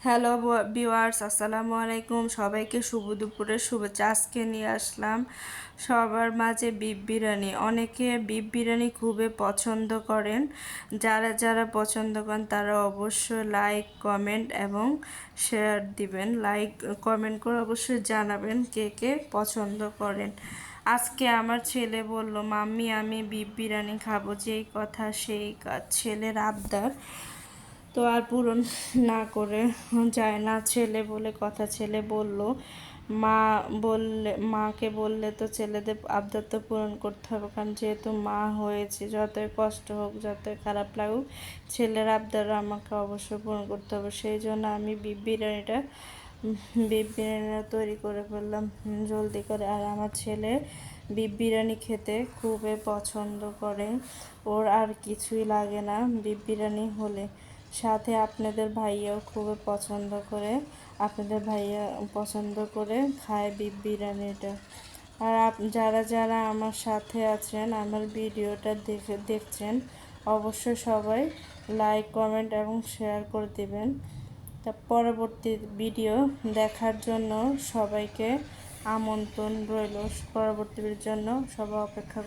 Hello viewers, আসসালামু আলাইকুম। সবাইকে শুভ দুপুরের শুভেচ্ছা। আজকে নিয়ে আসলাম সবার মাঝে বিফ বিরিয়ানি। অনেকে বিফ বিরিয়ানি খুবই পছন্দ করেন। যারা যারা পছন্দ করেন তারা অবশ্যই লাইক, কমেন্ট এবং শেয়ার দিবেন। লাইক কমেন্ট করে অবশ্যই জানাবেন কে কে পছন্দ করেন। আজকে আমার ছেলে বলল, মাম্মি আমি বিফ বিরিয়ানি খাবো। যেই কথা সেই কাজ, ছেলের আবদার তো আর পূরণ না করে যায় না। ছেলে বলে কথা, ছেলে বলল, মা মাকে বললে তো ছেলেদের আবদার তো পূরণ করতে হবে, কারণ যেহেতু মা হয়েছে, যতই কষ্ট হোক যতই খারাপ লাগুক ছেলের আবদার আমাকে অবশ্যই পূরণ করতে হবে। সেই জন্য আমি বিফ বিরিয়ানিটা তৈরি করে ফেললাম জলদি করে। আর আমার ছেলে বিফ বিরিয়ানি খেতে খুবই পছন্দ করে, ওর আর কিছুই লাগে না বিফ বিরিয়ানি হলে। সাথে আপনাদের ভাইয়াও খুবই পছন্দ করে, আপনাদের ভাইয়া পছন্দ করে খায় বিফ বিরিয়ানিটা। আর যারা যারা আমার সাথে আছেন, আমার ভিডিওটা দেখছেন, অবশ্যই সবাই লাইক, কমেন্ট এবং শেয়ার করে দেবেন। তা পরবর্তী ভিডিও দেখার জন্য সবাইকে আমন্ত্রণ রইল। পরবর্তী ভিডিওর জন্য সবাই অপেক্ষা